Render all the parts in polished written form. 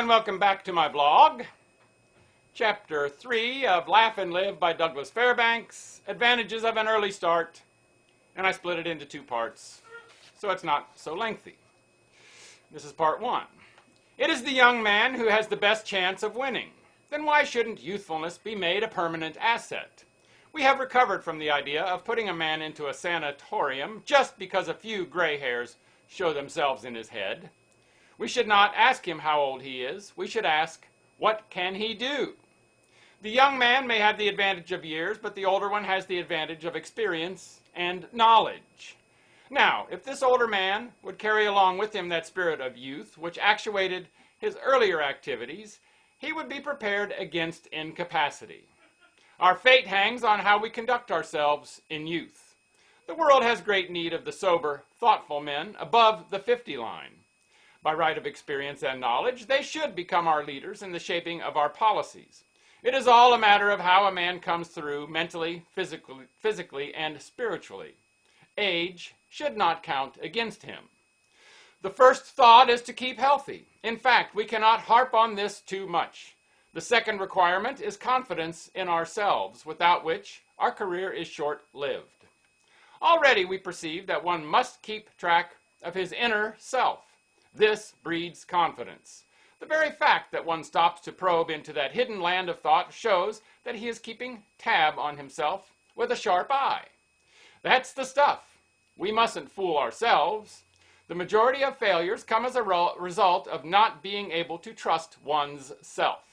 and welcome back to my blog. Chapter 3 of Laugh and Live by Douglas Fairbanks, Advantages of an Early Start, and I split it into two parts, so it's not so lengthy. This is part 1. It is the young man who has the best chance of winning. Then why shouldn't youthfulness be made a permanent asset? We have recovered from the idea of putting a man into a sanatorium just because a few gray hairs show themselves in his head. We should not ask him how old he is. We should ask, what can he do? The young man may have the advantage of years, but the older one has the advantage of experience and knowledge. Now, if this older man would carry along with him that spirit of youth which actuated his earlier activities, he would be prepared against incapacity. Our fate hangs on how we conduct ourselves in youth. The world has great need of the sober, thoughtful men above the 50 line. By right of experience and knowledge, they should become our leaders in the shaping of our policies. It is all a matter of how a man comes through mentally, physically, and spiritually. Age should not count against him. The first thought is to keep healthy. In fact, we cannot harp on this too much. The second requirement is confidence in ourselves, without which our career is short-lived. Already we perceive that one must keep track of his inner self. This breeds confidence. The very fact that one stops to probe into that hidden land of thought shows that he is keeping tab on himself with a sharp eye. That's the stuff. We mustn't fool ourselves. The majority of failures come as a result of not being able to trust one's self.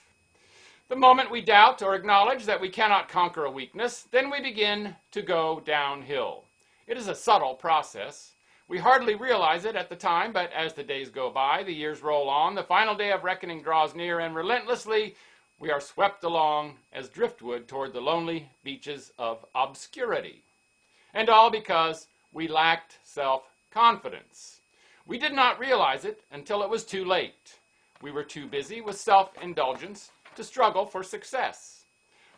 The moment we doubt or acknowledge that we cannot conquer a weakness, then we begin to go downhill. It is a subtle process. We hardly realize it at the time, but as the days go by, the years roll on, the final day of reckoning draws near, and relentlessly we are swept along as driftwood toward the lonely beaches of obscurity. And all because we lacked self-confidence. We did not realize it until it was too late. We were too busy with self-indulgence to struggle for success.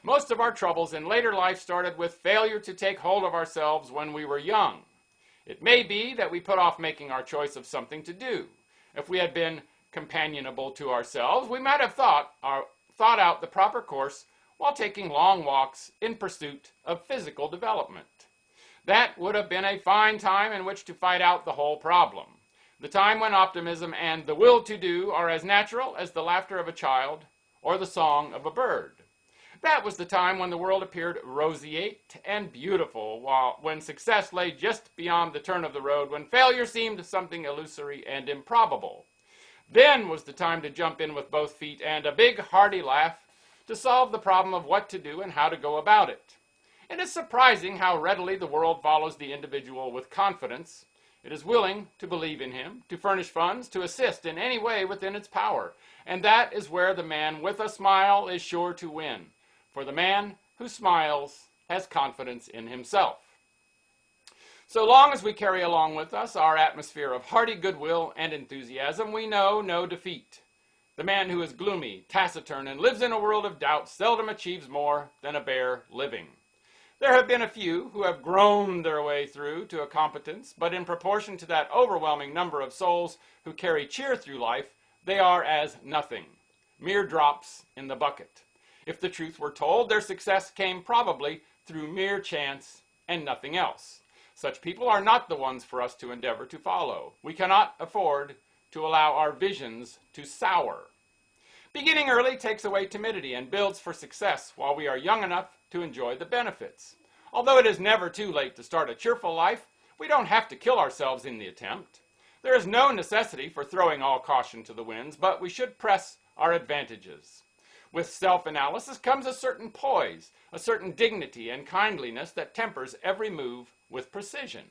Most of our troubles in later life started with failure to take hold of ourselves when we were young. It may be that we put off making our choice of something to do. If we had been companionable to ourselves, we might have thought out the proper course while taking long walks in pursuit of physical development. That would have been a fine time in which to fight out the whole problem. The time when optimism and the will to do are as natural as the laughter of a child or the song of a bird. That was the time when the world appeared roseate and beautiful, when success lay just beyond the turn of the road, when failure seemed something illusory and improbable. Then was the time to jump in with both feet and a big, hearty laugh to solve the problem of what to do and how to go about it. It is surprising how readily the world follows the individual with confidence. It is willing to believe in him, to furnish funds, to assist in any way within its power. And that is where the man with a smile is sure to win. For the man who smiles has confidence in himself. So long as we carry along with us our atmosphere of hearty goodwill and enthusiasm, we know no defeat. The man who is gloomy, taciturn, and lives in a world of doubt seldom achieves more than a bare living. There have been a few who have groaned their way through to a competence, but in proportion to that overwhelming number of souls who carry cheer through life, they are as nothing, mere drops in the bucket. If the truth were told, their success came probably through mere chance and nothing else. Such people are not the ones for us to endeavor to follow. We cannot afford to allow our visions to sour. Beginning early takes away timidity and builds for success while we are young enough to enjoy the benefits. Although it is never too late to start a cheerful life, we don't have to kill ourselves in the attempt. There is no necessity for throwing all caution to the winds, but we should press our advantages. With self-analysis comes a certain poise, a certain dignity and kindliness that tempers every move with precision.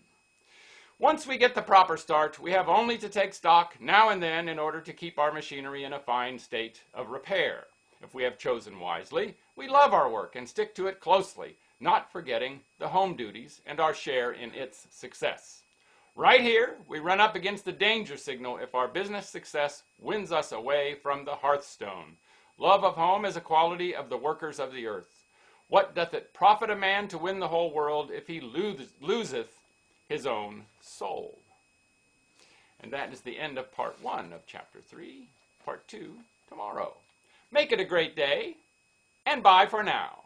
Once we get the proper start, we have only to take stock now and then in order to keep our machinery in a fine state of repair. If we have chosen wisely, we love our work and stick to it closely, not forgetting the home duties and our share in its success. Right here, we run up against the danger signal if our business success wins us away from the hearthstone. Love of home is a quality of the workers of the earth. What doth it profit a man to win the whole world if he loseth his own soul? And that is the end of part 1 of chapter 3. Part 2 tomorrow. Make it a great day, and bye for now.